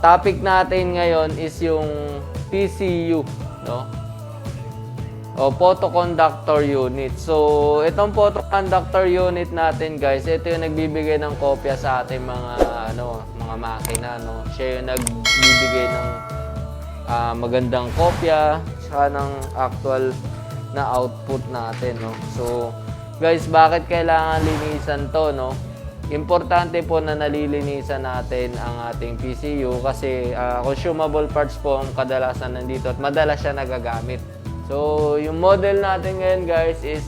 topic natin ngayon is yung PCU, no? O photoconductor unit. So, itong photoconductor unit natin, guys, ito yung nagbibigay ng kopya sa ating mga makina, no? Siya yung nagbibigay ng magandang kopya saka ng actual na output natin, no? So, guys, bakit kailangan linisan to, no? Importante po na nalilinisan natin ang ating PCU kasi consumable parts po ang kadalasan nandito at madalas siya nagagamit. So, yung model natin ngayon, guys, is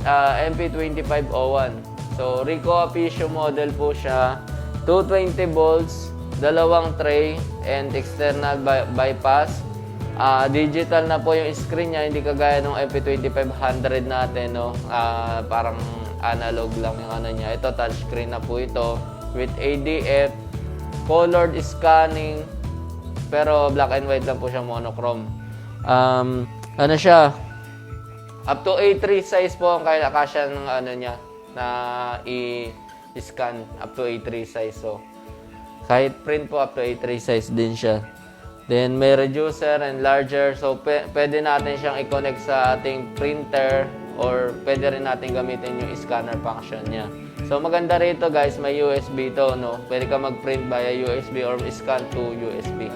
MP2501. So, Ricoh Apizio model po siya. 220 volts, dalawang tray, and external bypass. Digital na po yung screen niya, hindi kagaya ng MP2500 natin, no? Parang analog lang yung ano niya. Ito, touchscreen na po ito with ADF, colored scanning, pero black and white lang po siya, monochrome. Ano siya? Up to A3 size po ang kasya ng ano niya na i-scan, up to A3 size. So, kahit print po up to A3 size din siya. Then, may reducer and larger. So, pwede natin siyang i-connect sa ating printer or pwede rin natin gamitin yung scanner function niya. So, maganda rito, guys, may USB to, no? Pwede ka mag-print via USB or scan to USB.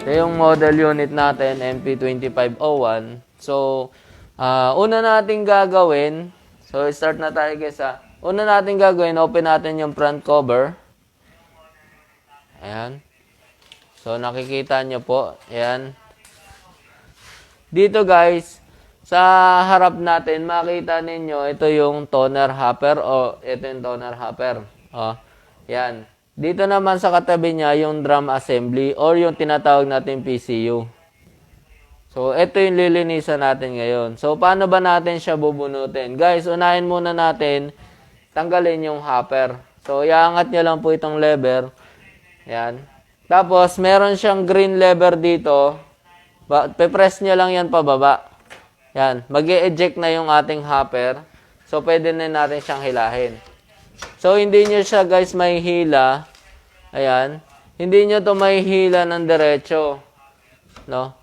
Ito yung model unit natin, MP2501. So, una nating gagawin, so start na tayo, guys, una nating gagawin, open natin yung front cover. Ayan. So, nakikita nyo po. Ayan. Dito, guys, sa harap natin, makita ninyo, ito yung toner hopper o ito yung toner hopper. Ayan. Dito naman sa katabi niya, yung drum assembly or yung tinatawag natin PCU. So, ito yung lilinisan natin ngayon. So, paano ba natin siya bubunutin? Guys, unahin muna natin, tanggalin yung hopper. So, iangat nyo lang po itong lever. Ayan. Tapos, meron siyang green lever dito. Pe-press nyo lang yan pababa. Ayan. Mag-e-eject na yung ating hopper. So, pwede na natin siyang hilahin. So, hindi nyo siya, guys, may hila. Ayan. Hindi nyo to may hila ng diretso. No?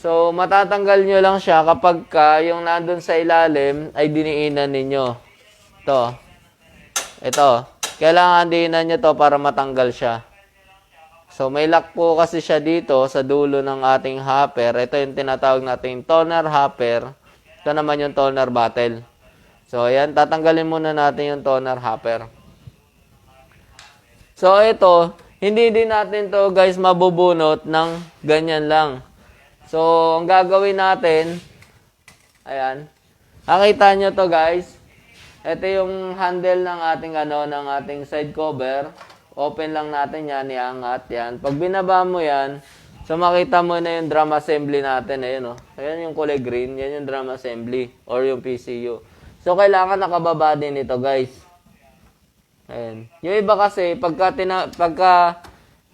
So, matatanggal nyo lang siya kapag yung nandun sa ilalim ay diniinan ninyo. Ito. Kailangan diinan nyo to para matanggal siya. So, may lock po kasi siya dito sa dulo ng ating hopper. Ito yung tinatawag nating toner hopper. Ito naman yung toner bottle. So, ayan. Tatanggalin muna natin yung toner hopper. So, ito. Hindi din natin to, guys, mabubunot ng ganyan lang. So, ang gagawin natin, ayan, nakita nyo to, guys. Ito yung handle ng ating side cover. Open lang natin yan, iangat yan. Pag binaba mo yan, so makita mo na yung drum assembly natin. Ayan, ayan yung kulay green, yan yung drum assembly or yung PCU. So, kailangan nakababa din ito, guys. Ayan. Yung iba kasi, pagka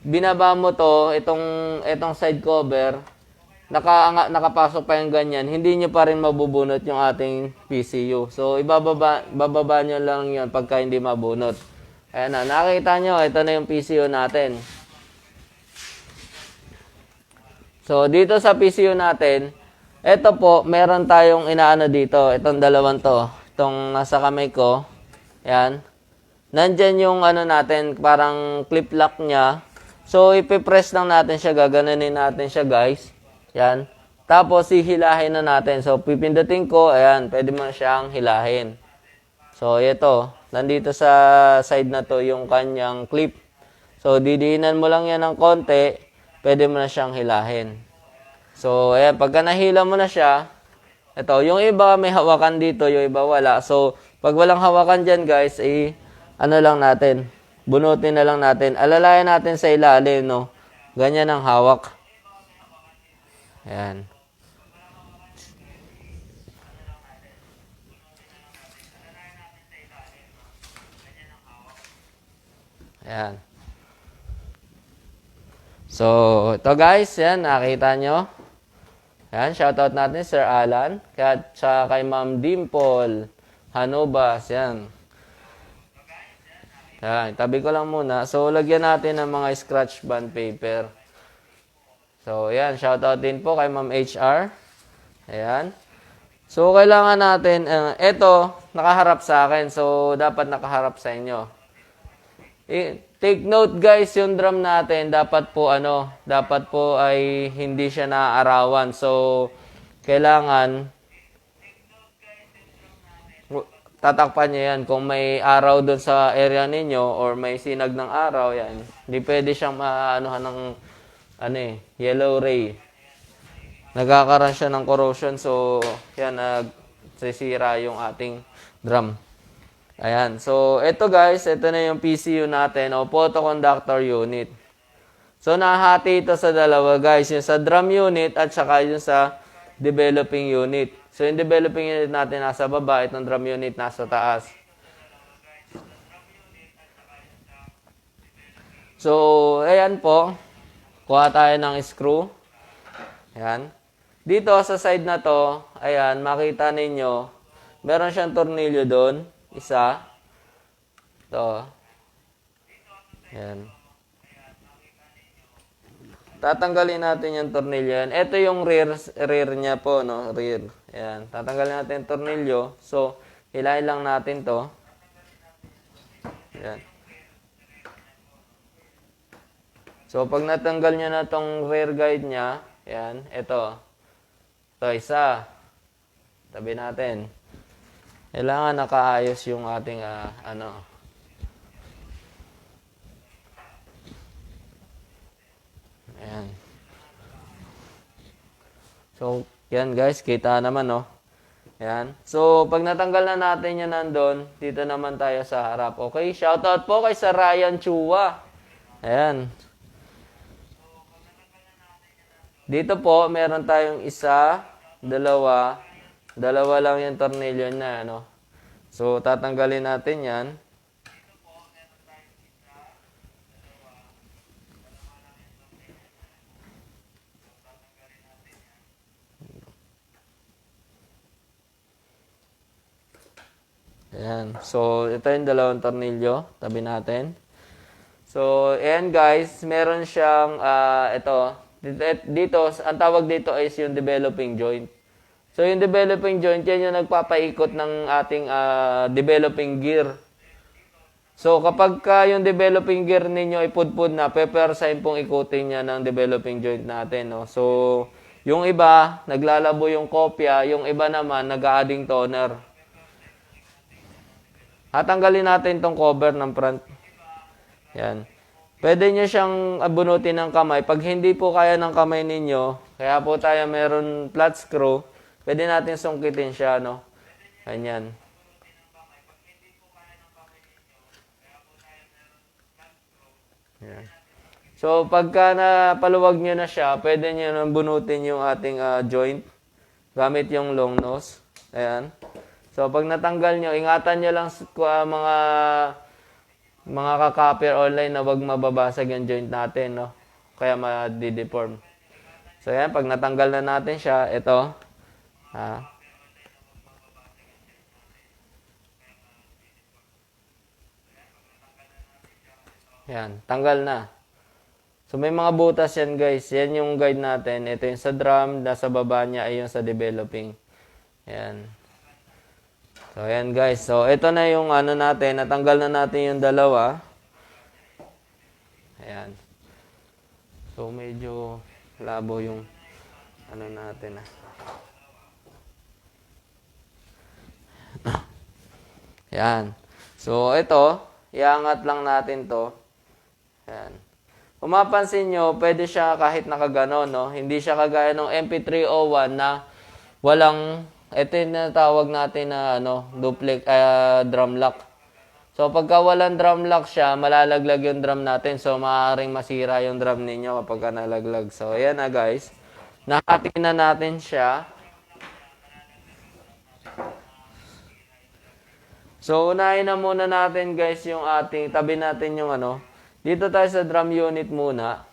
binaba mo to, itong side cover, nakapasok pa yung ganyan, hindi nyo pa rin mabubunot yung ating PCU. So, bababa nyo lang yun pagka hindi mabunot. Ayan na, nakita nyo, ito na yung PCU natin. So, dito sa PCU natin, ito po, meron tayong inaano dito, itong dalawang to, itong nasa kamay ko, ayan. Nandyan yung natin, parang clip lock niya. So, ipipress lang natin siya, gaganunin natin siya, guys. Yan. Tapos, hihilahin na natin. So, pipindutin ko. Ayan. Pwede mo siyang hilahin. So, ito. Nandito sa side na to yung kanyang clip. So, didiinan mo lang yan ng konti. Pwede mo na siyang hilahin. So, ayan. Pagka nahila mo na siya, ito. Yung iba may hawakan dito. Yung iba wala. So, pag walang hawakan dyan, guys, lang natin. Bunutin na lang natin. Alalayan natin sa ilalim, no? Ganyan ang hawak. Ayan. Ayan. So, ito, guys, yan, nakita nyo. Ayan, shoutout natin, Sir Alan. Kay Ma'am Dimple Hanobas, yan. Ayan, tabi ko lang muna. So, lagyan natin ng mga scratch band paper. So, ayan, shoutout din po kay Ma'am HR. Ayan. So, kailangan natin, ito, nakaharap sa akin. So, dapat nakaharap sa inyo. Take note guys, yung drum natin, dapat po ay hindi siya naaarawan. So, kailangan, tatakpan nyo yan. Kung may araw doon sa area ninyo or may sinag ng araw, yan. Hindi pwede siyang maanuhan ng yellow ray. Nagkakaroon siya ng corrosion. So, yan, nagsisira yung ating drum. Ayan. So, ito guys, ito na yung PCU natin o photoconductor unit. So, nahati ito sa dalawa guys. Yung sa drum unit at saka yung sa developing unit. So, yung developing unit natin nasa baba, itong drum unit nasa taas. So, ayan po. Kuha tayo ng screw. Ayan. Dito sa side na to, ayan, makita ninyo, meron siyang tornilyo doon. Isa. Ito. Ayan. Tatanggalin natin yung tornilyo yan. Ito yung rear niya po, no? Rear. Ayan. Tatanggalin natin yung tornilyo. So, hilahin lang natin to. Ayan. So, pag natanggal nyo na tong rear guide niya, ayan, ito. Ito, isa. Tabi natin. Kailangan nakaayos yung ating, Ayan. So, yan guys, kita naman, no? Ayan. So, pag natanggal na natin yan nandun, dito naman tayo sa harap. Okay, shoutout po kay Sir Ryan Chua. Ayan. Dito po, meron tayong isa, dalawa lang yung tornilyo na, ano. So, tatanggalin natin yan. Ayan. So, ito yung dalawang tornilyo. Tabi natin. So, ayan guys, meron siyang, dito, ang tawag dito is yung developing joint. So, yung developing joint, yan yung nagpapaikot ng ating developing gear. So, kapag yung developing gear ninyo ay pudpud na, pepersahin pong ikutin niya ng developing joint natin. No? So, yung iba, naglalabo yung kopya, yung iba naman, nag-adding toner. At tanggalin natin tong cover ng front. Yan. Pwede nyo siyang abunutin ng kamay. Pag hindi po kaya ng kamay ninyo, kaya po tayo meron flat screw, pwede natin sungkitin siya, no? Ganyan. Yan. So, pagka napaluwag nyo na siya, pwede nyo nang bunutin yung ating joint gamit yung long nose. Ayan. So, pag natanggal nyo, ingatan nyo lang mga ka-copper online na wag mababasag yung joint natin, no? Kaya ma-deform. So, yan. Pag natanggal na natin siya, ito. Yan. Tanggal na. So, may mga butas yan, guys. Yan yung guide natin. Ito yung sa drum. Nasa baba niya ay yung sa developing. Yan. So, ayan guys. So, ito na yung natin. Natanggal na natin yung dalawa. Ayan. So, medyo labo yung natin. Ayan. So, ito. Iangat lang natin to. Ayan. Kung mapansin nyo, pwede siya kahit nakaganon, no? Hindi siya kagaya ng MP301 na walang... Ito yung natawag natin na drum lock. So, pagka walang drum lock siya, malalaglag yung drum natin. So, maaaring masira yung drum ninyo kapag nalaglag. So, ayan na guys. Nakati na natin siya. So, unahin na muna natin guys yung ating, tabi natin yung Dito tayo sa drum unit muna.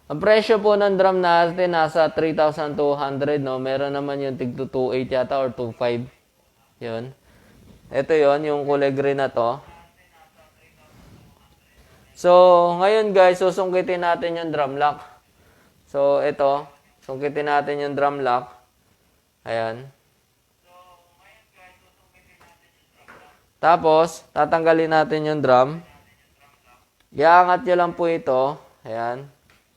Ang presyo po ng drum natin nasa 3,200, no? Meron naman yung tig 2.8 yata or 2.5. Yun. Ito yon yung kulay green na to. So, ngayon guys, susungkitin natin yung drum lock. So, ito. Sungkitin natin yung drum lock. Ayan. Tapos, tatanggalin natin yung drum. Iangat nyo lang po ito. Ayan.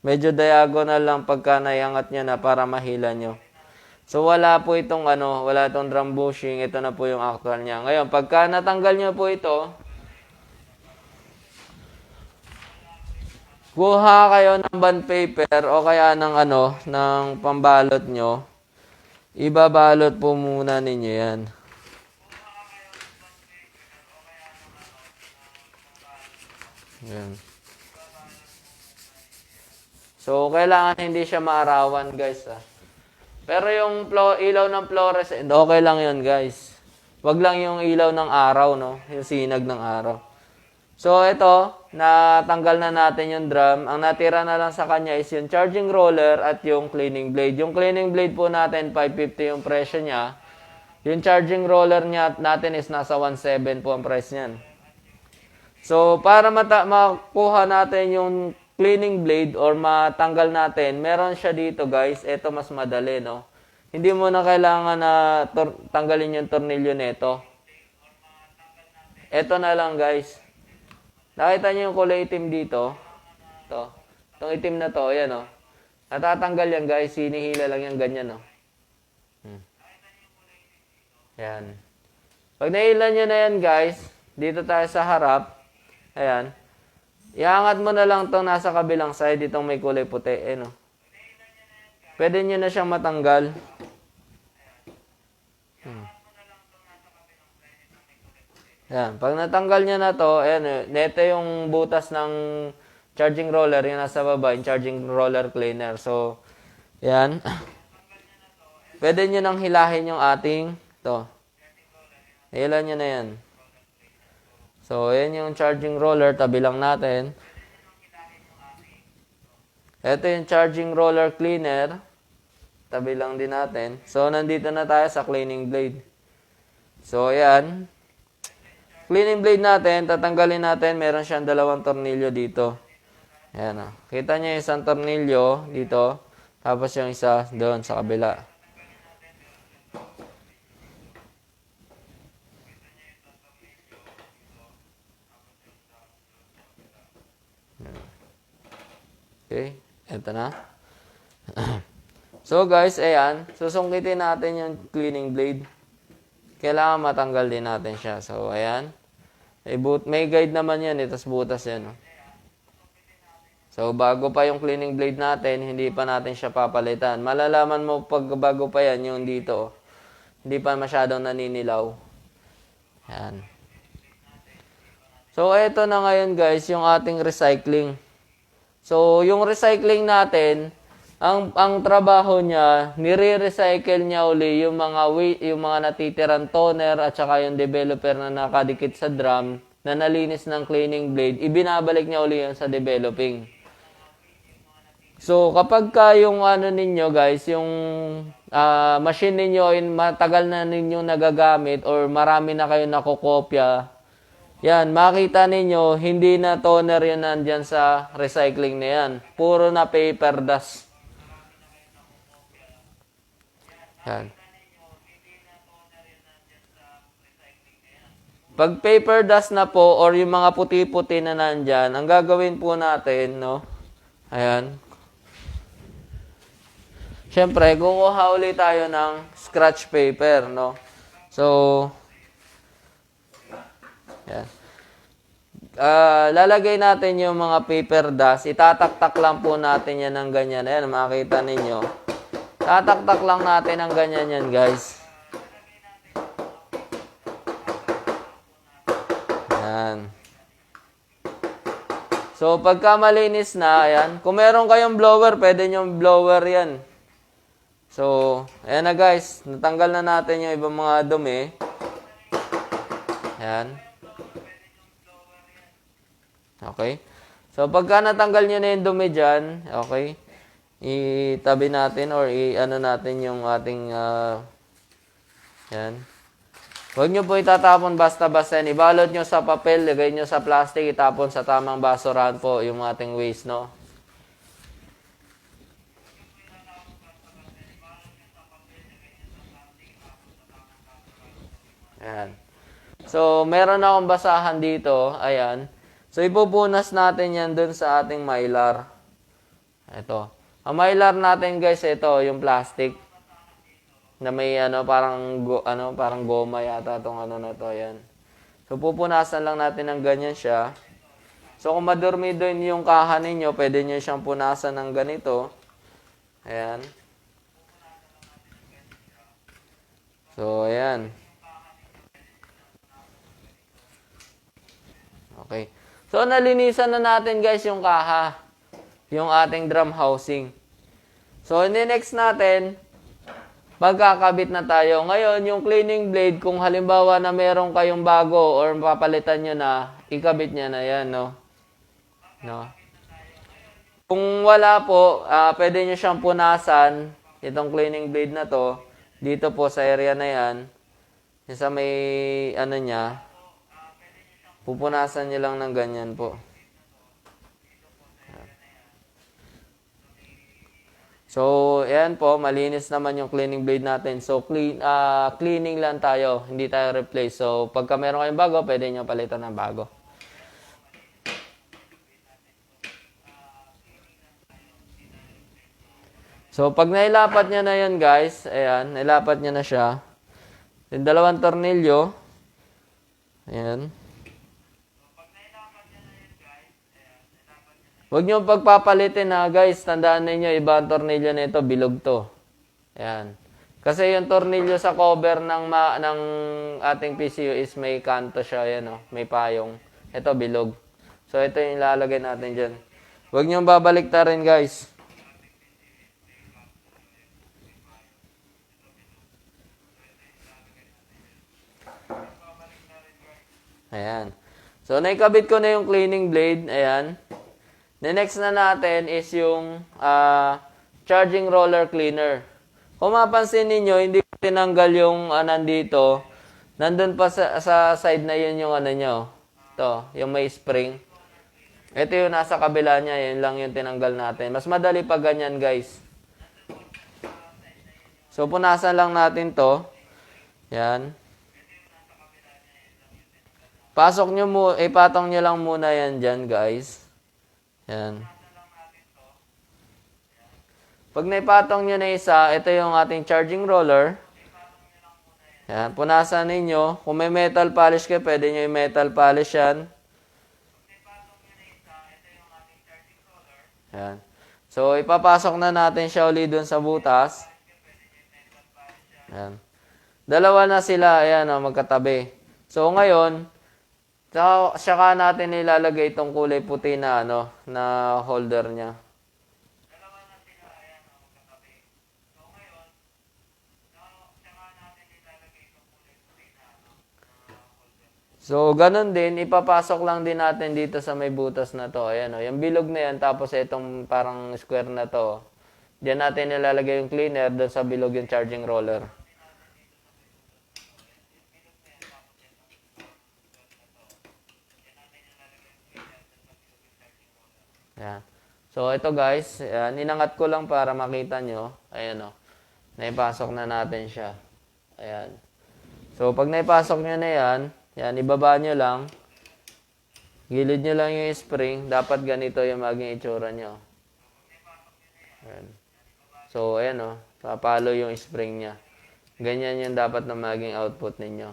Medyo diagonal lang pagka naiangat nyo na para mahila nyo. So, wala po itong wala itong drum bushing. Ito na po yung actual niya. Ngayon, pagka natanggal nyo po ito, kuha kayo ng bond paper o kaya ng ng pambalot nyo. Ibabalot po muna ninyo yan. Yan. So, kailangan hindi siya maarawan, guys. Pero yung ilaw ng fluorescent, okay lang yun, guys. Wag lang yung ilaw ng araw, no? Yung sinag ng araw. So, ito, natanggal na natin yung drum. Ang natira na lang sa kanya is yung charging roller at yung cleaning blade. Yung cleaning blade po natin, 550 yung presyo niya. Yung charging roller natin is nasa 1.7 po ang price niyan. So, para makuha natin yung cleaning blade or matanggal natin, meron siya dito guys. Ito mas madali, no? Hindi mo na kailangan na tanggalin yung tornilyo nito. Ito na lang guys. Nakita niyo yung kulay itim dito? Ito. Itong itim na to, ayan o. Natatanggal yan guys. Hinihila lang yan ganyan o. Ayan. Pag nahila nyo na yan guys, dito tayo sa harap. Ayan. Iangat mo na lang itong nasa kabilang side, itong may kulay puti. Ayan o. Pwede nyo na siyang matanggal. Ayan. Pag natanggal nyo na to, ayan, neto yung butas ng charging roller, yung nasa baba, yung charging roller cleaner. So, ayan. Pwede nyo nang hilahin yung ating, ito. Hilan nyo na yan. So, ayan yung charging roller, tabi lang natin. Ito yung charging roller cleaner. Tabi lang din natin. So, nandito na tayo sa cleaning blade. So, ayan. Cleaning blade natin, tatanggalin natin. Meron siyang dalawang tornilyo dito. Ayan o. Kita niyo yung isang tornilyo dito. Tapos yung isa doon sa kabila. Okay. Ito na. So guys, ayan. Susungkitin natin yung cleaning blade. Kailangan matanggal din natin siya. So, ayan. May guide naman yan. Itas butas yan. So, bago pa yung cleaning blade natin, hindi pa natin siya papalitan. Malalaman mo pag bago pa yan, yung dito. Hindi pa masyadong naninilaw. Ayan. So, ito na ngayon guys, yung ating recycling. So, yung recycling natin, ang trabaho niya, nire-recycle niya uli yung mga natitirang toner at saka yung developer na nakadikit sa drum na nalinis ng cleaning blade, ibinabalik niya uli yun sa developing. So, kapag yung ninyo guys, yung machine ninyo, matagal na ninyong nagagamit or marami na kayo nakokopya, yan, makita ninyo, hindi na toner yun nandyan sa recycling na yan. Puro na paper dust. Yan. Pag paper dust na po, or yung mga puti-puti na nandyan, ang gagawin po natin, no? Ayan. Siyempre, kukuha ulit tayo ng scratch paper, no? So, yan. Lalagay natin yung mga paper dust. Itataktak lang po natin yan ng ganyan. Ayan, makikita ninyo. Tataktak lang natin ng ganyan yan, guys. Ayan. So, pagka malinis na, ayan. Kung meron kayong blower, pwede nyo blower yan. So, ayan na guys. Natanggal na natin yung ibang mga dumi. Ayan. Okay. So, pagka natanggal nyo na yung dumi dyan, okay, itabi natin or i-ano natin yung ating, yan. Huwag nyo po itatapon basta-basta. Ibalot nyo sa papel, lagay nyo sa plastic, itapon sa tamang basurahan po yung ating waste, no? Ayan. So, meron akong basahan dito. Ayan. So, ipupunas natin yan dun sa ating mylar. Ito. Ang mylar natin, guys, ito, yung plastic. Na may parang goma yata itong na to. Ayan. So, pupunasan lang natin ng ganyan siya. So, kung madurmi doon yung kaha ninyo, pwede nyo siyang punasan ng ganito. Ayan. So, ayan. Okay. So, nalinisan na natin, guys, yung kaha. Yung ating drum housing. So, next natin, magkakabit na tayo. Ngayon, yung cleaning blade, kung halimbawa na meron kayong bago or papalitan nyo na, ikabit nyo na yan, no? No? Kung wala po, pwede nyo siyang punasan, itong cleaning blade na to, dito po sa area na yan, sa may, niya, pupunasan nyo lang ng ganyan po. So, ayan po, malinis naman yung cleaning blade natin. So, cleaning lang tayo, hindi tayo replace. So, pagka meron kayong bago, pwede nyo palitan ng bago. So, pag nailapat nyo na yun, guys, ayan, nailapat nyo na siya. Yung dalawang tornilyo, ayan. Huwag nyo pagpapalitin ha, guys. Tandaan ninyo, iba ang tornilyo nito, bilog to. Ayan. Kasi yung tornilyo sa cover ng ating PCU is may kanto siya, ayan o, may payong. Ito, bilog. So, ito yung ilalagay natin dyan. Huwag nyo babaliktarin, guys. Ayan. So, naikabit ko na yung cleaning blade. Ayan. The next na natin is yung charging roller cleaner. Kung mapansin ninyo, hindi ko tinanggal yung nandito. Nandun pa sa side na yun yung nyo. Ito, yung may spring. Ito yung nasa kabila niya. Yun lang yung tinanggal natin. Mas madali pa ganyan, guys. So, punasan lang natin to. Yan. Ipatong nyo lang muna yan dyan, guys. Yan. Pag naipatong nyo na isa, ito yung ating charging roller. Yan, punasan ninyo. Kung may metal polish kayo, pwede nyo yung metal polish yan. Yan. So, ipapasok na natin siya ulit dun sa butas. Yan. Dalawa na sila, ayan, magkatabi. So, ngayon, saka natin ilalagay itong kulay puti na na holder niya. Dalawa na sila, ayan, magkatabi. So ngayon, saka natin ilalagay itong kulay puti na holder. So ganun din, ipapasok lang din natin dito sa may butas na to. Ayan yung bilog na yan, tapos itong parang square na to. Diyan natin ilalagay yung cleaner, doon sa bilog yung charging roller. Ayan. So, ito guys, ninangat ko lang para makita nyo. Ayan naipasok na natin siya. Ayan. So, pag naipasok nyo na yan, ibaba nyo lang. Gilid nyo lang yung spring. Dapat ganito yung maging itsura nyo. Ayan. So, ayan papalo yung spring niya. Ganyan yung dapat na maging output ninyo.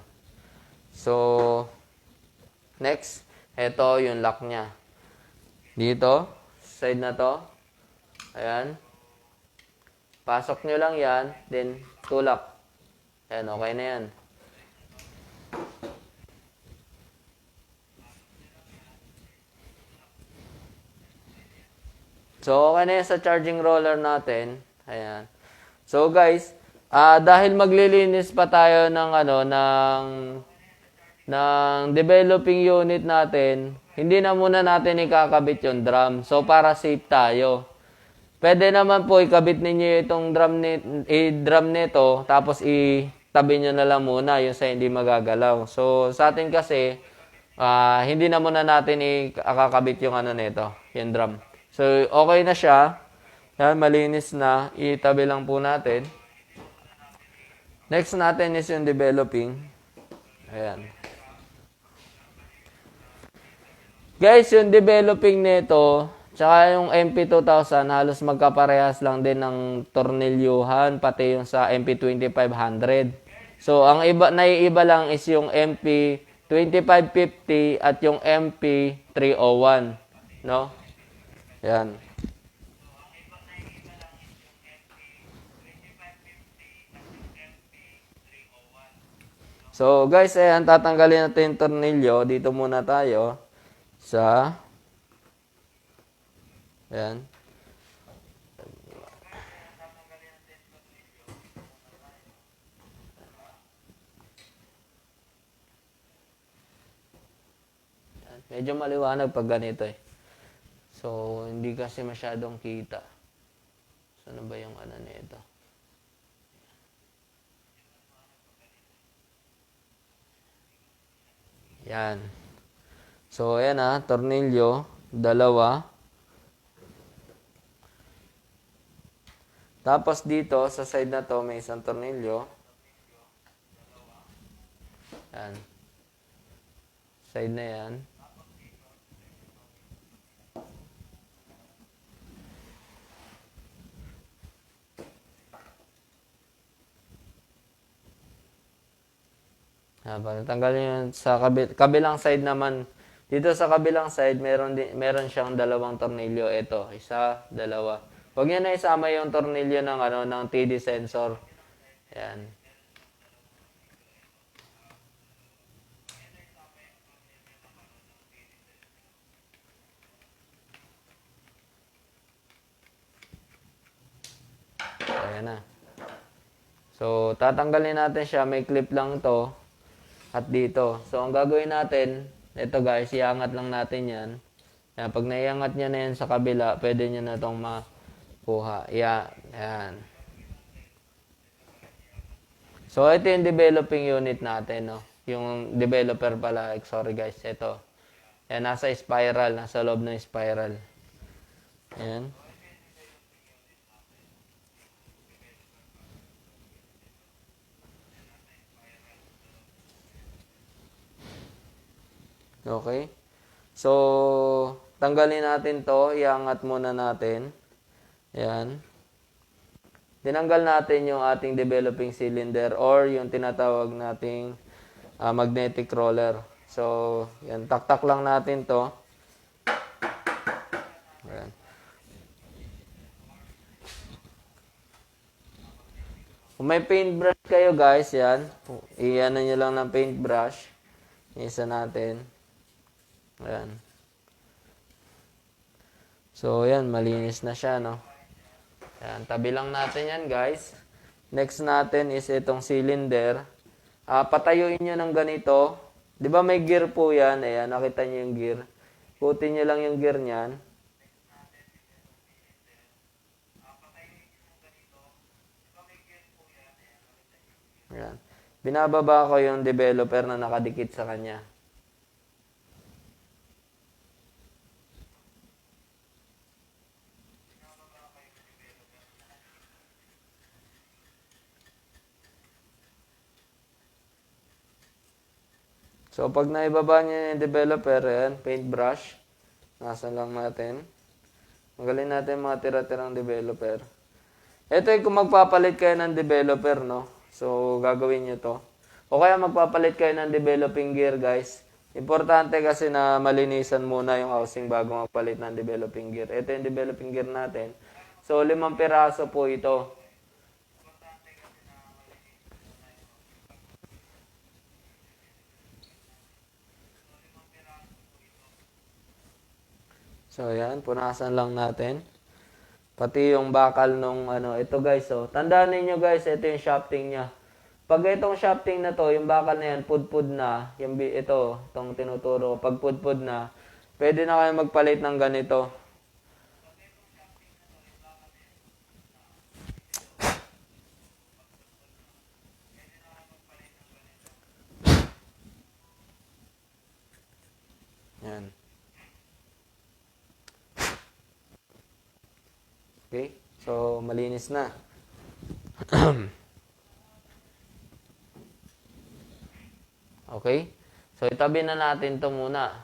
So, next, ito yung lock niya. Dito, side na to. Ayan. Pasok nyo lang yan, then tulak. Ayan, okay na yan. So, okay na yan sa charging roller natin. Ayan. So, guys, dahil maglilinis pa tayo ng developing unit natin, hindi na muna natin ikakabit yung drum. So, para safe tayo. Pwede naman po ikabit ninyo itong drum nito, tapos tabi nyo na lang muna yung sa hindi magagalaw. So, sa atin kasi, hindi na muna natin ikakabit yung ano nito, yung drum. So, okay na siya. Yan, malinis na. Itabi lang po natin. Next natin is yung developing. Ayan. Guys, yung developing nito, tsaka yung MP2000, halos magkaparehas lang din ng tornilyuhan, pati yung sa MP2500. So, ang iba, naiiba lang is yung MP2550 at yung MP301. No? Yan. So, guys, ayan, tatanggalin natin yung tornilyo. Dito muna tayo sa ayan. Medyo maliwanag pag ganito eh. So, hindi kasi masyadong kita. Saan ba yung ano nito? Yan. So, ayan tornilyo, dalawa. Tapos dito, sa side na to, may isang tornilyo. Yan. Side na yan. Pag natanggalin yun sa kabilang side naman, dito sa kabilang side, meron siyang dalawang tornilyo. Ito, isa, dalawa. Huwag niyo na isama yung tornilyo ng, ng TD sensor. Yan. Ayan na. So, tatanggalin natin siya. May clip lang to. At dito. So, ang gagawin natin, ito guys, iangat lang natin yan. Yan, pag naiangat niya na yan sa kabila, pwede niya na itong makuha. Yan. So, ito yung developing unit natin, no? Yung developer pala, sorry guys, ito. Yan, nasa spiral, nasa loob ng spiral. Yan. Okay. So, tanggalin natin to. Iangat muna natin. Yan. Tinanggal natin yung ating developing cylinder or yung tinatawag nating magnetic roller. So, yan. Taktak lang natin to. Yan. Kung may paintbrush kayo guys, yan. Iyan nyo lang ng paintbrush. Isa natin. Ayan. So, yan. Malinis na siya, no? Ayan. Tabi lang natin yan, guys. Next natin is itong cylinder. Patayuin nyo ng ganito. Di ba may gear po yan? Ayan. Nakita nyo yung gear. Putin nyo lang yung gear nyan. Ayan. Binababa ko yung developer na nakadikit sa kanya. So, pag naibaba niya yung developer, yan, paintbrush, nasa lang natin. Tanggalin natin mga tira-tirang developer. Ito yung kung magpapalit kayo ng developer, no? So, gagawin nyo to. O kaya magpapalit kayo ng developing gear, guys. Importante kasi na malinisan muna yung housing bago magpalit ng developing gear. Ito yung developing gear natin. So, 5 piraso po ito. So, yan. Punasan lang natin. Pati yung bakal nung ito guys, oh. Tandaan niyo guys, ito yung shafting niya. Pag itong shafting na to, yung bakal na yan, pudpud na, itong tinuturo, pag pudpud na, pwede na kayo magpalit ng ganito. Yan. Okay? So, malinis na. Okay? So, itabi na natin to muna.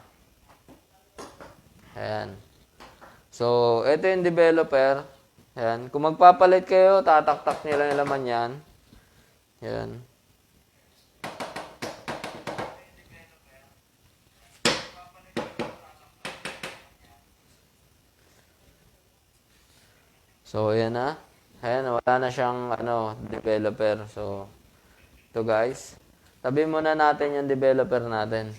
Ayan. So, ito yung developer. Ayan. Kung magpapalit kayo, tataktak nyo lang yung laman yan. Ayan. So, ayan na. Ayan, wala na siyang developer. So, ito guys. Tabi muna natin yung developer natin.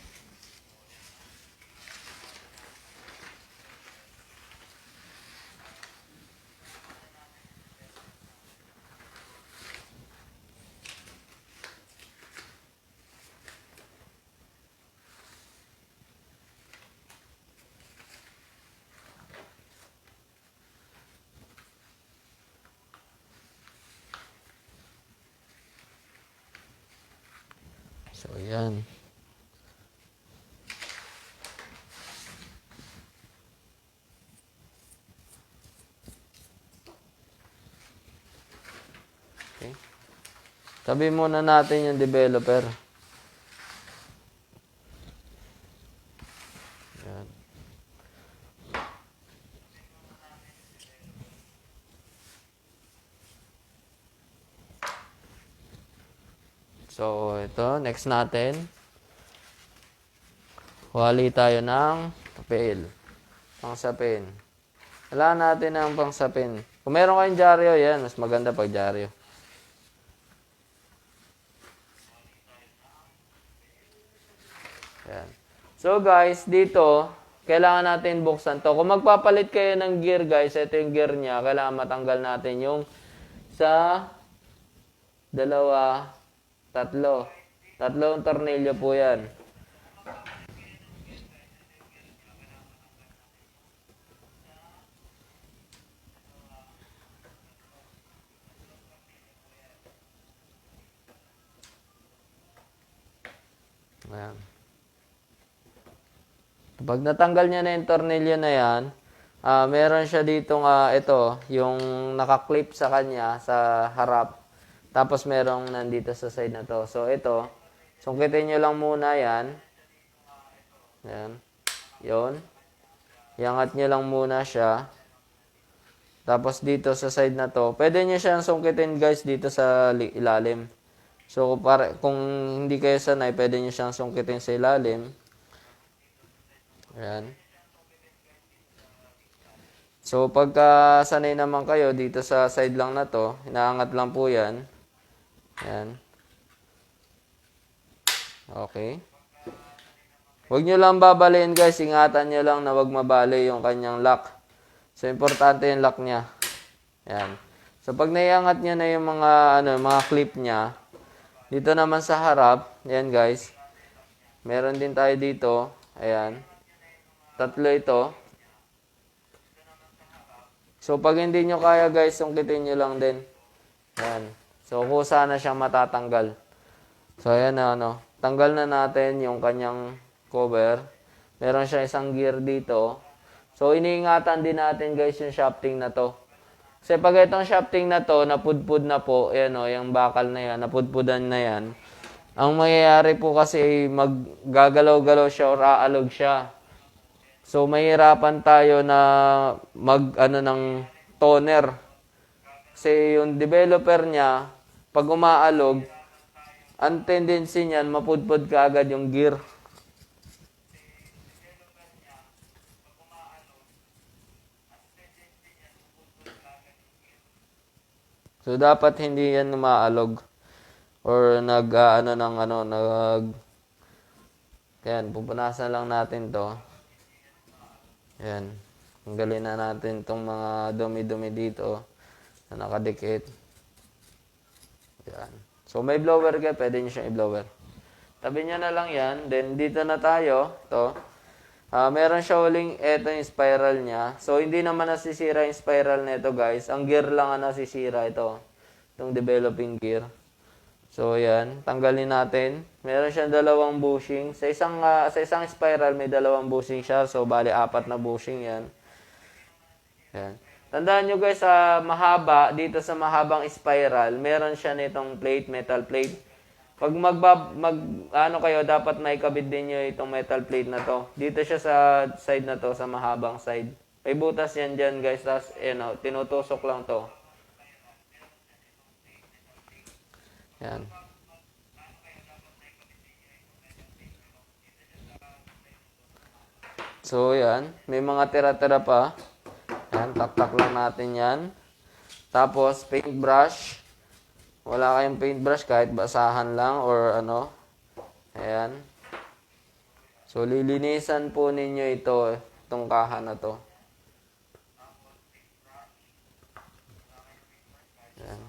So, ayan. Okay. Tabi muna natin yung developer. Ayan. So, ito. Next natin. Wali tayo ng papel. Pangsapin. Kailangan natin ng pangsapin. Kung meron kayong dyaryo, yan. Mas maganda pag dyaryo. Yan. So guys, dito, kailangan natin buksan to. Kung magpapalit kayo ng gear guys, ito yung gear niya. Kailangan matanggal natin yung sa dalawa, tatlo. Tatlong tornilyo po yan. Ayan. Pag natanggal niya na yung tornilyo na yan, meron siya dito ito, yung nakaklip sa kanya, sa harap. Tapos merong nandito sa side na to. So ito, sungkitin nyo lang muna yan. Ayan. Yun. Iangat nyo lang muna siya. Tapos dito sa side na to, pwede nyo siyang sungkitin guys dito sa ilalim. So kung hindi kayo sanay, pwede nyo siyang sungkitin sa ilalim. Ayan. So, pagka sanay naman kayo dito sa side lang na to, inaangat lang po yan. Ayan. Okay. Huwag nyo lang babaliin guys, ingatan nyo lang na huwag mabali yung kanyang lock. So, importante yung lock niya. Ayan. So, pag naiangat nyo na yung mga clip niya, dito naman sa harap, ayan guys, meron din tayo dito. Ayan. Tatlo ito. So, pag hindi nyo kaya guys, sungkitin nyo lang din. Ayan. So, kusa na siyang matatanggal. So, ayan na tanggal na natin yung kanyang cover. Meron siya isang gear dito. So, iniingatan din natin guys yung shafting na to. Kasi pag itong shafting na to, napudpud na po, ayan yung bakal na yan, napudpudan na yan. Ang mangyayari po kasi maggagalaw-galaw siya or aalog siya. So, mahirapan tayo na ng toner. Kasi yung developer niya, pag umaalog, ang tendency niyan, mapudpud ka agad yung gear. So, dapat hindi yan umaalog. Or Ayan, pupunasan lang natin to. Ayan. Tanggalin na natin itong mga dumi-dumi dito na nakadikit. Ayan. So, may blower ka, pwede nyo siyang i-blower. Tabi nyo na lang yan. Then, dito na tayo. Ito. Meron siya uling, ito yung spiral niya. So, hindi naman nasisira yung spiral nito guys. Ang gear lang ang nasisira ito. Itong developing gear. So, yan. Tanggalin natin. Meron siyang dalawang bushing. Sa isang spiral, may dalawang bushing siya. So, bali, 4 na bushing yan. Yan. Tandaan nyo guys, sa mahaba, dito sa mahabang spiral, meron siya nitong plate, metal plate. Pag ano kayo, dapat may kabit din nyo itong metal plate na to. Dito siya sa side na to, sa mahabang side. May butas yan dyan guys, tapos tinutusok lang to. Yan. So, yan. May mga tira-tira pa. Yan, tak-tak lang natin yan. Tapos, paintbrush. Wala kayong paintbrush, kahit basahan lang or ano. Ayan. So, lilinisan po ninyo ito, itong kaha na to. Ayan.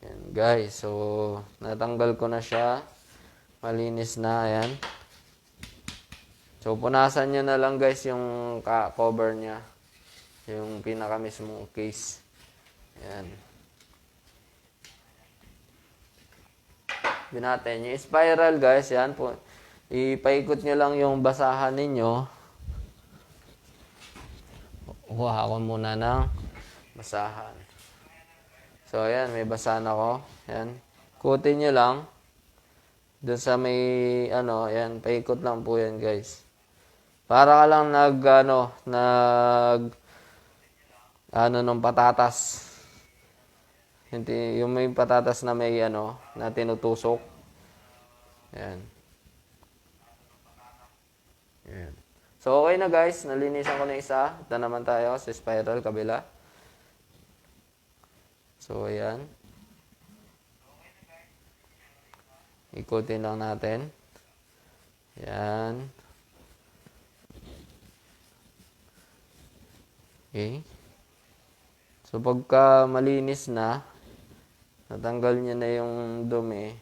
Ayan, guys. So, natanggal ko na siya. Malinis na, ayan. So, punasan nyo na lang guys yung cover niya. Yung pinaka mismong case. Ayan. Natin. Yung spiral guys, yan po. Ipaikot nyo lang yung basahan ninyo. Kuha ko muna ng basahan. So, ayan. May basahan ako. Ayan. Ikutin nyo lang. Doon sa may, ayan. Paikot lang po yan guys. Para ka lang nung patatas. Hindi, yung may patatas na may, na tinutusok. Ayan. Ayan. So, okay na guys. Nalinisan ko na isa. Ito naman tayo sa spiral, kabila. So, ayan. Ikutin lang natin. Ayan. Okay. So, pagka malinis na, natanggal niya na yung dumi.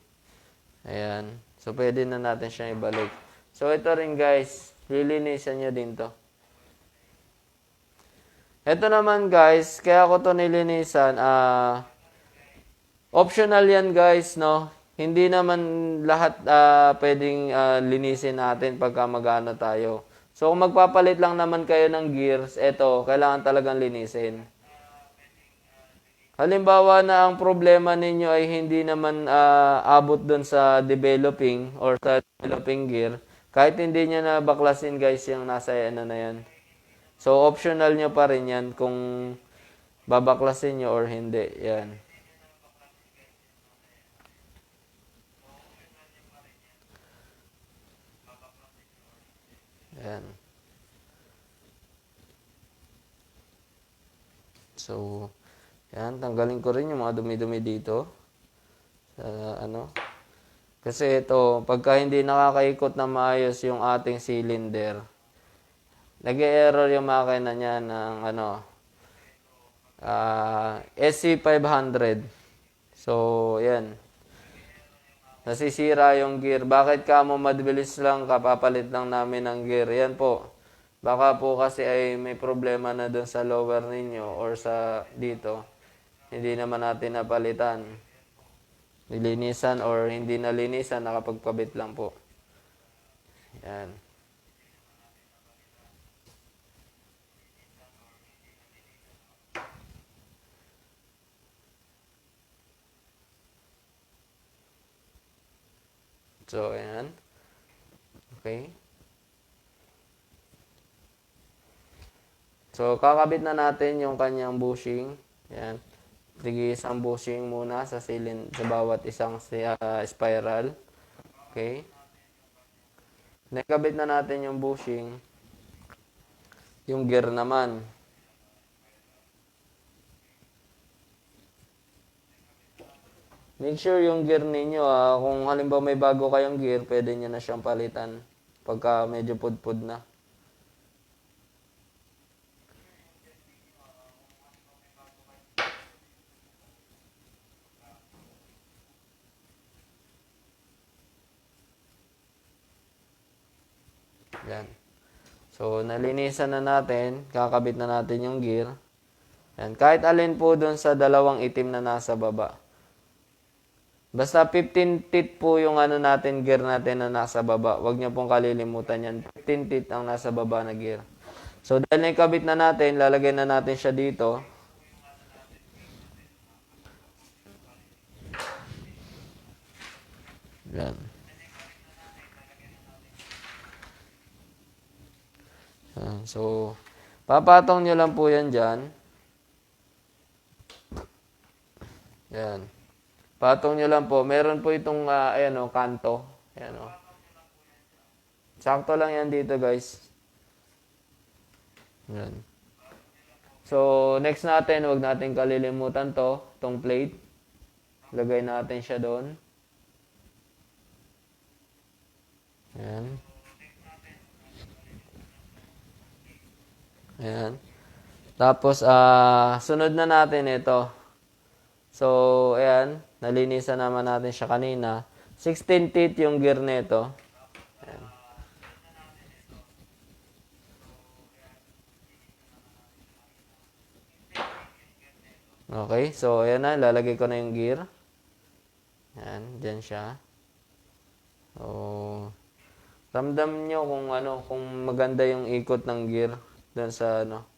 Ayan. So, pwede na natin siyang ibalik. So, ito rin guys. Lilinisan niya din to. Ito naman guys, kaya ko to nilinisan. Optional yan guys, no? Hindi naman lahat pwedeng linisin natin pagka mag-ano tayo. So, kung magpapalit lang naman kayo ng gears, ito, kailangan talagang linisin. Halimbawa na ang problema ninyo ay hindi naman abot doon sa developing or sa developing gear, kahit hindi niya na baklasin guys yung nasa na yan. So, optional nyo pa rin yan kung babaklasin nyo or hindi. Yan. Yan. So, yan, tanggalin ko rin yung mga dumi-dumi dito. Kasi ito, pagka hindi nakakaikot na maayos yung ating cylinder, nag-e-error yung makina niya ng SC500. So, yan. Nasisira yung gear. Bakit ka mo mabilis lang, kapapalit lang namin ng gear? Yan po. Baka po kasi ay may problema na doon sa lower ninyo or sa dito. Hindi naman natin napalitan. Nilinisan or hindi nalinisan, nakapagpabit lang po. Yan. So, ayan. Okay. So, kakabit na natin yung kanyang bushing. Ayan. Tigil isang bushing muna sa bawat isang spiral. Okay. Nakabit na natin yung bushing. Yung gear naman. Make sure yung gear ninyo, kung halimbawa may bago kayong gear, pwede nyo na siyang palitan pagka medyo pudpud na. Yan. So, nalinisan na natin. Kakabit na natin yung gear. Yan. Kahit alin po dun sa dalawang itim na nasa baba. Basta 15 teeth po yung ano natin, gear natin na nasa baba. Huwag niyo pong kalilimutan yan. 15 teeth ang nasa baba na gear. So, dahil naikabit na natin, lalagay na natin siya dito. Yan. Yan. So, papatong nyo lang po yan dyan. Yan. Patong nyo lang po. Meron po itong, ayan o, kanto. Ayan o. Sakto lang yan dito, guys. Yan. So, next natin, huwag natin kalilimutan to, itong plate. Lagay natin siya doon. Ayan. Ayan. Tapos, sunod na natin ito. So, ayan. Nalinisan naman natin siya kanina. 16 teeth yung gear nito. Ayan. Okay. So, ayan na. Lalagay ko na yung gear. Ayan. Diyan siya. So, ramdam nyo kung ano, kung maganda yung ikot ng gear. Doon sa ano.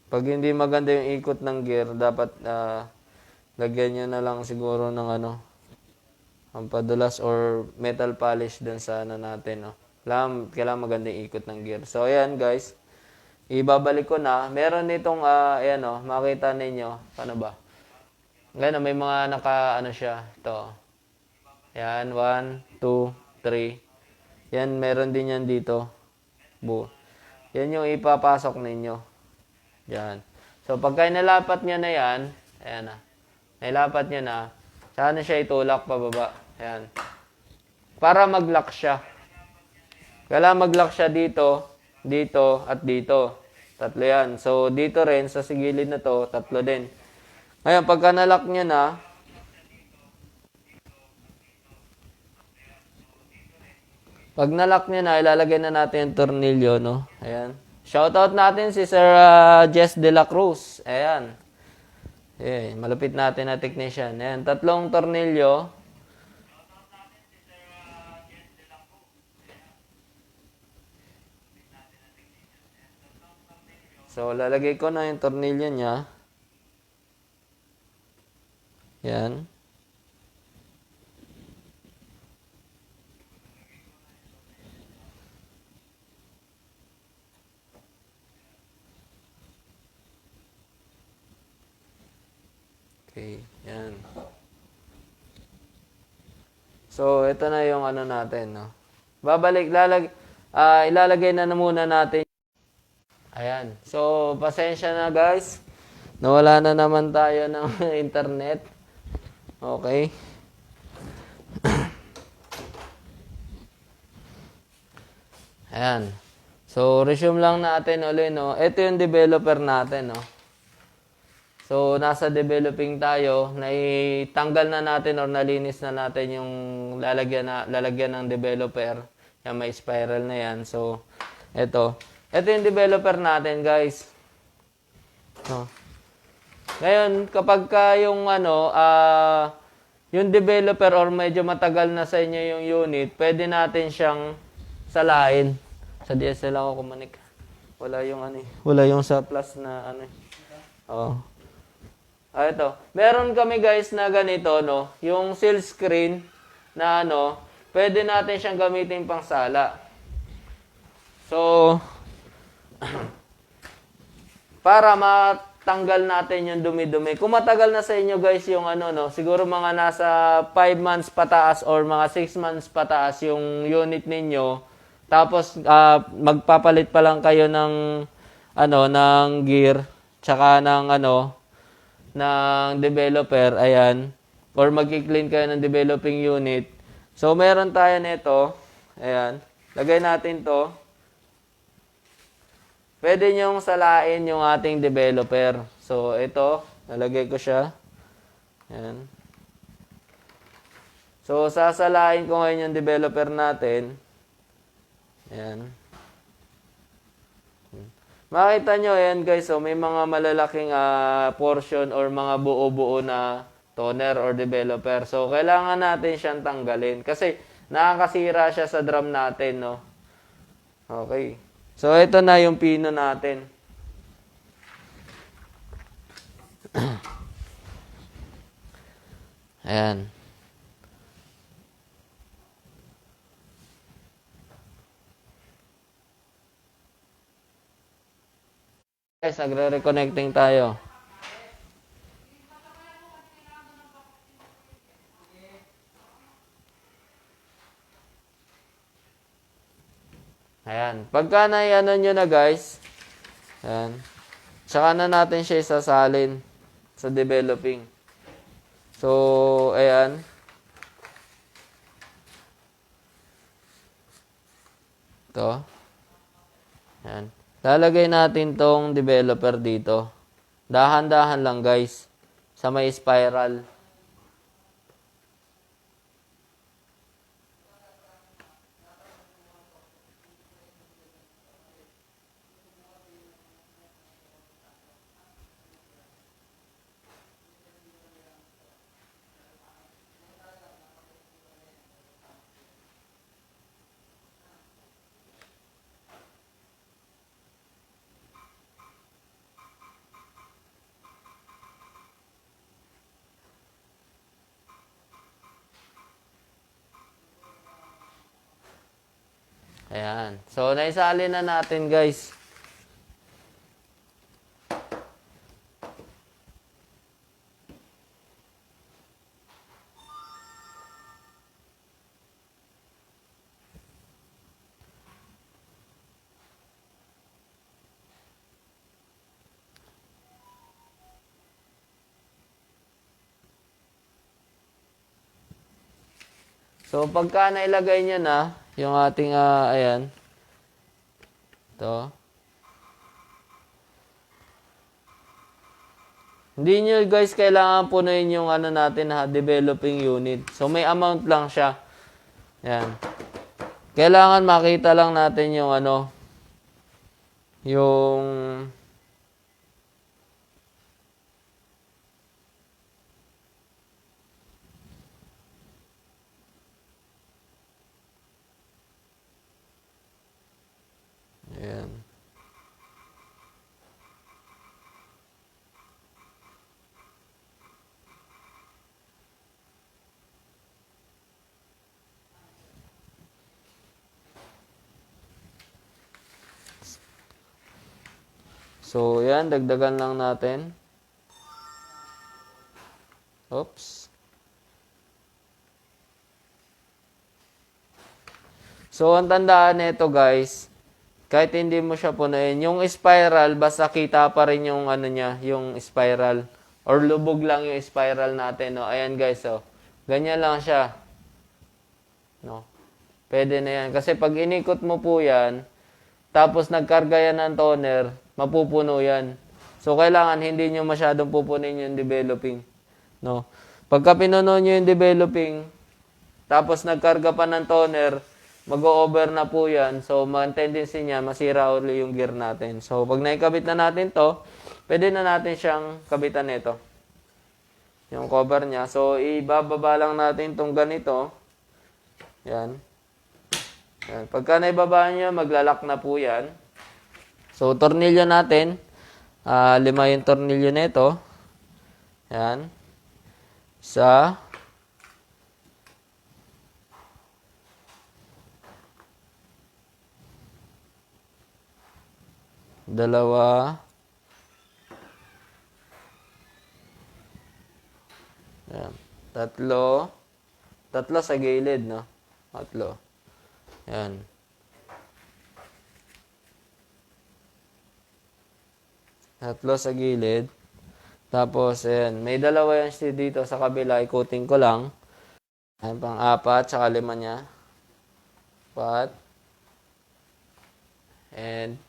Pag hindi maganda yung ikot ng gear, dapat lagyan nyo na lang siguro ng ano, ang padulas or metal polish dun sa ano natin. No? Kailangan maganda yung ikot ng gear. So, ayan guys. Ibabalik ko na. Meron nitong, ayan o, makita ninyo. Paano ba? Ngayon, may mga ano siya. Ito. Ayan, 1, 2, 3. Yan, meron din yan dito. Yan yung ipapasok ninyo. Yan. So, pagka nalapat nyo na yan, ayan na. Nailapat nyo na, saan na siya itulak pababa. Ayan. Para mag-lock siya. Kailangan mag-lock siya dito, dito, at dito. Tatlo yan. So, dito rin, sa sigilid na to, tatlo din. Ngayon, pagka na-lock nyo na, pag na-lock nyo na, ilalagay na natin yung tornilyo, no? Ayan. Shoutout natin si Sir Jess De La Cruz. Ayan. Okay, malupit natin na technician. Ayan, tatlong tornilyo. So, lalagay ko na yung tornilyo niya. Yan. Okay, yan. So, ito na yung ano natin, no? Ilalagay na muna natin. Ayan. So, pasensya na guys. Nawala na naman tayo ng internet. Okay. Ayan. So, resume lang natin ulit, no? Ito yung developer natin, no? So, nasa developing tayo, naitanggal na natin or nalinis na natin yung lalagyan ng developer. Yan, may spiral na yan. So, ito yung developer natin, guys. No. Ngayon, kapag ka yung yung developer or medyo matagal na sa inyo yung unit, pwede natin siyang salain. Sa DSL ako kumanik. Wala yung wala yung sa plus na Oh. Ito. Meron kami guys na ganito, no? Yung seal screen na pwede natin siyang gamitin pang sala. So, para matanggal natin yung dumi-dumi. Kung matagal na sa inyo guys yung siguro mga nasa 5 months pataas or mga 6 months pataas yung unit ninyo. Tapos, magpapalit pa lang kayo ng gear, tsaka ng developer, ayan, or mag-clean kayo ng developing unit. So, meron tayo nito, ayan, lagay natin to. Pwede nyong salain yung ating developer. So, ito, nalagay ko siya, ayan. So, sasalain ko ngayon yung developer natin, Ayan. Makita nyo, ayan guys, so may mga malalaking portion or mga buo-buo na toner or developer. So, kailangan natin siyang tanggalin kasi nakakasira siya sa drum natin, no? Okay. So, ito na yung pino natin. Ayan. Guys, nagre-reconnecting tayo. Ayan. Pagka na-ano nyo na guys, ayan, tsaka na natin siya isasalin sa developing. So, ayan. Ito. Ayan. Lalagay natin tong developer dito. Dahan-dahan lang guys. Sa may spiral. Ayan. So, naisali na natin guys. So, pagka nailagay niya na, yung ating, ayan, ito. Hindi nyo guys kailangan punuin yung ano natin developing unit. So, may amount lang siya. Ayan. Kailangan makita lang natin yung ano, yung ayan. So, yan, dagdagan lang natin. Oops. So, ang tandaan nito guys, kahit hindi mo siya punuin, yung spiral, basta kita pa rin yung ano niya, yung spiral. Or lubog lang yung spiral natin, no? Ayan guys, oh. Ganyan lang siya. No? Pwede na yan. Kasi pag inikot mo po yan, tapos nagkarga yan ng toner, mapupuno yan. So, kailangan hindi nyo masyadong pupunin yung developing. No? Pagka pinuno nyo yung developing, tapos nagkarga pa ng toner, mag-o-over na po yan. So, ang tendency niya, masira ulit yung gear natin. So, pag naikabit na natin to, pwede na natin siyang kabitan nito. Yung cover niya. So, ibababa lang natin tong ganito. Yan. Yan. Pagka naibaba niya, maglalak na po yan. So, tornilyo natin. 5 yung tornilyo nito. Yan. Isa. Dalawa. Yan. Tatlo. Tatlo sa gilid, no? Tatlo. Yan. Tatlo sa gilid. Tapos, ayan. May dalawa yan dito sa kabila. Ikutin ko lang. Ayan, pang-4, tsaka 5 niya. 4. And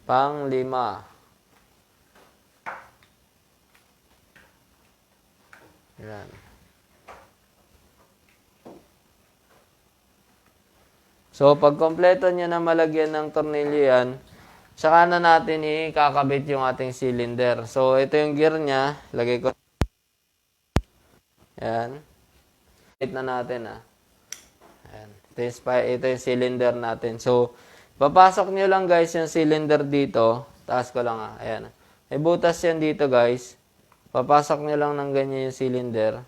pang-5. Ayan. So, pag kompleto nyo na malagyan ng tornilyo yan, saka na natin ikakabit yung ating cylinder. So, ito yung gear niya. Lagay ko. Ayan. Ito na natin Ayan. Ito yung cylinder natin. So, papasok nyo lang guys yung cylinder dito. Taas ko lang Ayan. May butas yan dito guys. Papasok nyo lang ng ganyan yung cylinder.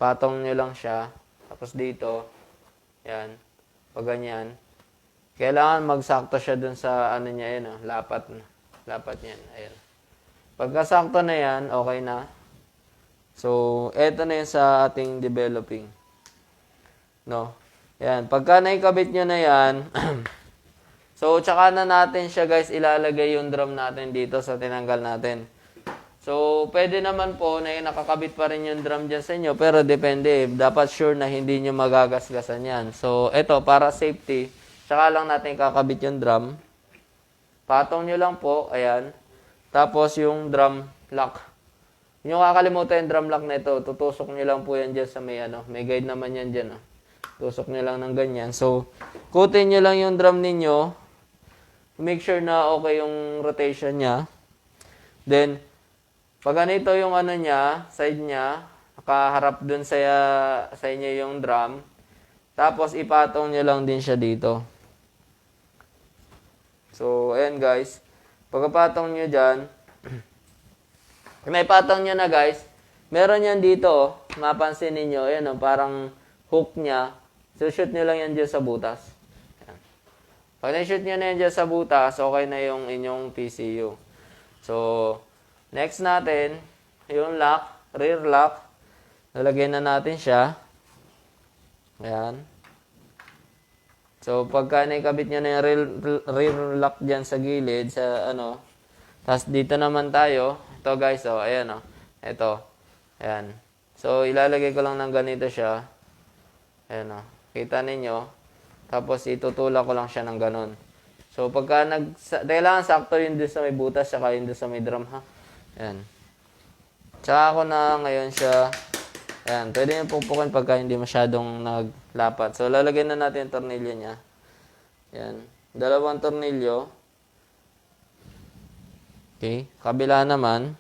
Patong nyo lang siya. Tapos dito. Ayan. Pag ganyan. Kailangan magsakto siya dun sa ano niya yun. Lapat. Lapat niyan. Ayan. Pagkasakto na yan, okay na. So, eto na yun sa ating developing. No? Ayan. Pagka naikabit nyo na yan, so, tsaka na natin siya guys ilalagay yung drum natin dito sa tinanggal natin. So, pwede naman po na nakakabit pa rin yung drum dyan sa inyo, pero depende. Dapat sure na hindi nyo magagasgasan yan. So, eto, para safety, tsaka lang natin kakabit yung drum. Patong nyo lang po, ayan. Tapos yung drum lock. Yung kakalimutan yung drum lock na ito, tutusok nyo lang po yan dyan sa may may guide naman yan dyan. Tusok nyo lang ng ganyan. So, kutin nyo lang yung drum ninyo. Make sure na okay yung rotation niya. Then, pag ganito yung niya, side niya, nakaharap dun sa inyo yung drum. Tapos, ipatong nyo lang din siya dito. So, ayan guys. Pagkapatong nyo dyan, pag naipatong nyo na guys, meron yan dito, mapansin ninyo, ayan parang hook niya. So, shoot nyo lang yan dyan sa butas. Ayan. Pag na-shoot nyo na yan dyan sa butas, okay na yung inyong PCU. So, next natin, yung lock, rear lock. Lalagyan na natin siya. Ayan. So, pagka naikabit nyo na yung rear lock dyan sa gilid, sa tapos dito naman tayo. Ito guys, ayan Ito. Ayan. So, ilalagay ko lang ng ganito siya. Ayan Kita ninyo. Tapos, itutulak ko lang siya ng ganon. So, pagka kailangan sakto yun doon sa may butas, saka yun doon sa may drum, Ayan. Tsaka ako na ngayon siya, ayan, pwede nyo pupukin pagka hindi masyadong naglapat. So, lalagyan na natin yung tornilyo niya. Ayan. 2 tornilyo. Okay. Kabila naman.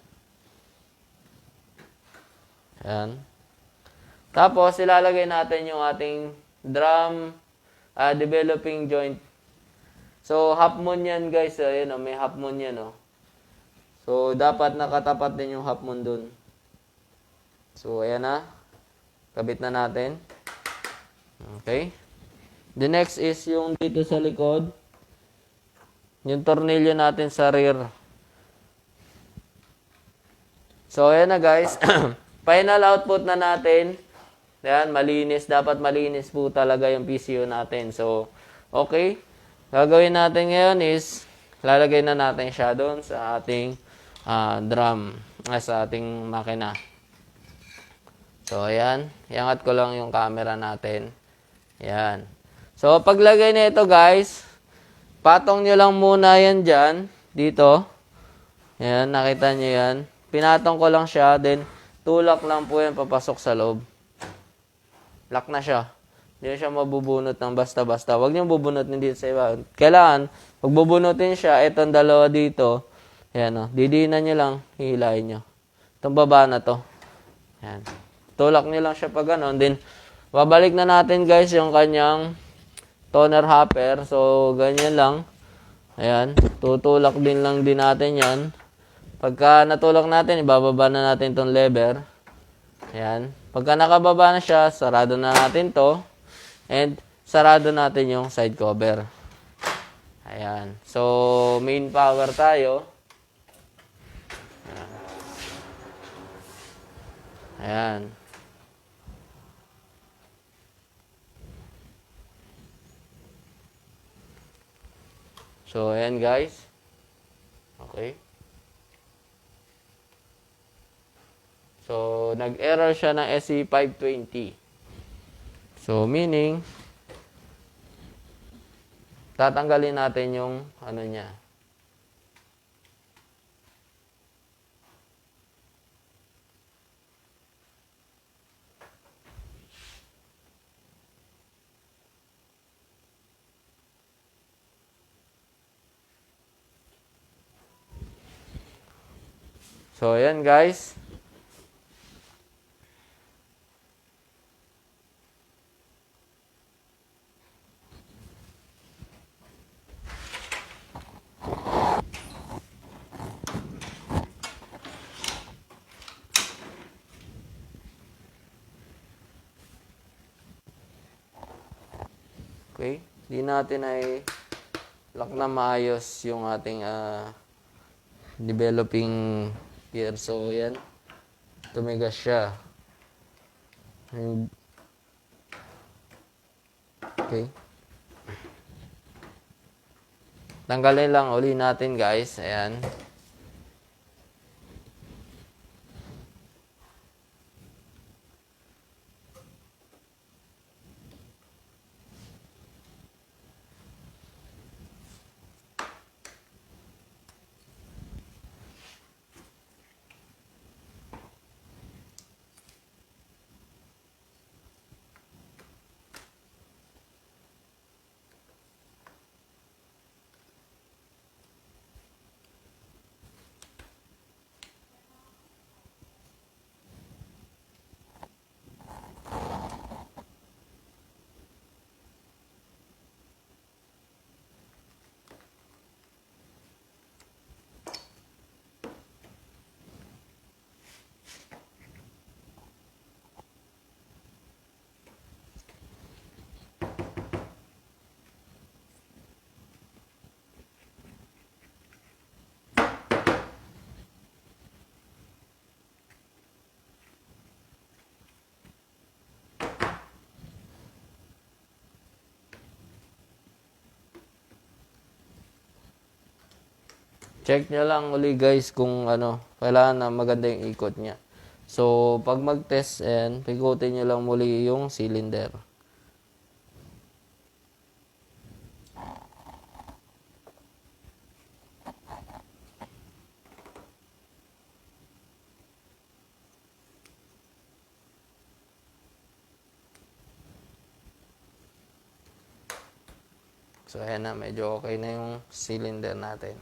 Ayan. Tapos, ilalagay natin yung ating drum developing joint. So, half moon yan guys. Ayan may half moon yan So, dapat nakatapat din yung half moon dun. So, ayan Kabit na natin. Okay. The next is yung dito sa likod. Yung tornilyo natin sa rear. So, ayan na guys. Final output na natin. Ayan, malinis. Dapat malinis po talaga yung PCU natin. So, okay. Gagawin natin ngayon is, lalagay na natin siya doon sa ating drum. Sa ating makina. So, ayan. Iangat ko lang yung camera natin. Ayan. So, paglagay na ito guys, patong nyo lang muna yan dyan. Dito. Ayan, nakita nyo yan. Pinatong ko lang siya. Then, tulak lang po yan papasok sa loob. Lock na siya. Hindi siya mabubunot ng basta-basta. Huwag niyong bubunutin dito sa iba. Kailangan, pag bubunutin siya, itong dalawa dito, ayan didiinan nyo lang, hihilahin nyo. Itong baba na to. Ayan. Tulak nyo lang siya pag ganon. Then, babalik na natin guys yung kanyang toner hopper. So, ganyan lang. Ayan. Tutulak din lang din natin yan. Pagka natulak natin, ibababa na natin itong lever. Ayan. Pagka nakababa na siya, sarado na natin to. And, sarado natin yung side cover. Ayan. So, main power tayo. Ayan. So, ayan guys. Okay. So, nag-error siya ng SE520. So, meaning, tatanggalin natin yung niya. So, ayan guys. Okay. Di natin ay lock na maayos yung ating developing gear. So, yan. Tumigas siya. Okay. Tanggalin lang uli natin guys. Ayan. Check nyo lang uli guys kung kailangan na maganda yung ikot niya. So, pag mag-test, ayan, pikutin nyo lang muli yung cylinder. So, ayan na, medyo okay na yung cylinder natin.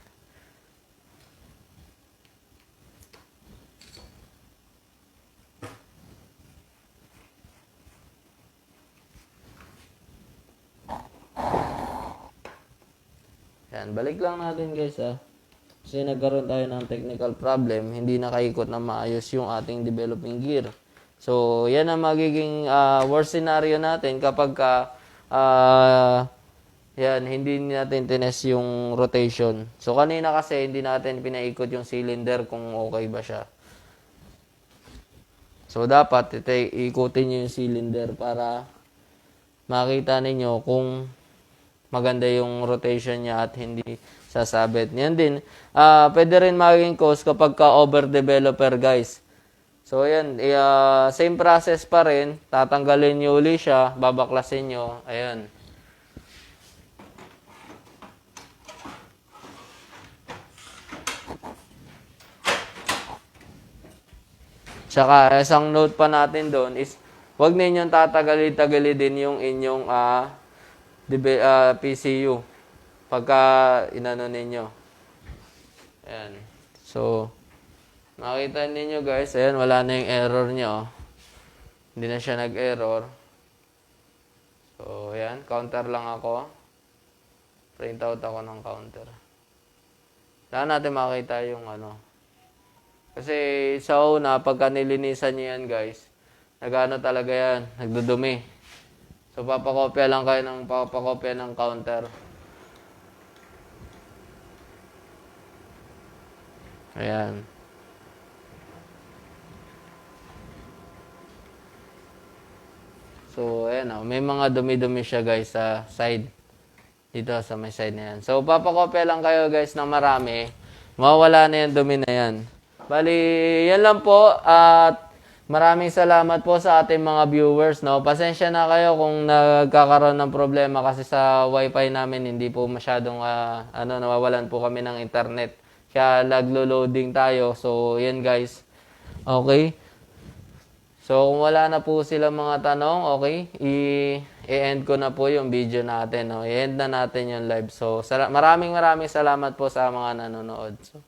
Yan, balik lang natin guys Kasi nagkaroon tayo ng technical problem, hindi nakaikot na maayos yung ating developing gear. So, yan ang magiging worst scenario natin kapag hindi natin tinest yung rotation. So, kanina kasi hindi natin pinaikot yung cylinder kung okay ba siya. So, dapat ikutin nyo yung cylinder para makita ninyo kung maganda yung rotation niya at hindi sasabit. Yan din. Pwede rin maging cause kapag ka-overdeveloper guys. So, ayan. Same process pa rin. Tatanggalin nyo uli siya. Babaklasin nyo. Ayan. Tsaka, isang note pa natin doon is huwag ninyong tatagali-tagali din yung inyong PCU pagka inano ninyo. Ayan. So, makita ninyo guys, ayan, wala na yung error nyo. Hindi na siya nag-error. So, ayan, counter lang ako. Print out ako ng counter. Kailangan natin makita yung Kasi sa una, pagka nilinisan nyo yan guys, nag-ano talaga yan, nagdudumi. So, papakopya lang kayo ng papakopya ng counter. Ayan. So, ayan may mga dumi-dumi siya guys sa side. Dito sa may side na yan. So, papakopya lang kayo guys ng marami. Mawawala na yung dumi na yan. Bali, yan lang po. At maraming salamat po sa ating mga viewers. Pasensya na kayo kung nagkakaroon ng problema kasi sa wifi namin hindi po masyadong nawawalan po kami ng internet. Kaya naglo-loading tayo. So, yan guys. Okay. So, kung wala na po silang mga tanong, okay, i-end ko na po yung video natin. I-end na natin yung live. So, maraming salamat po sa mga nanonood. So,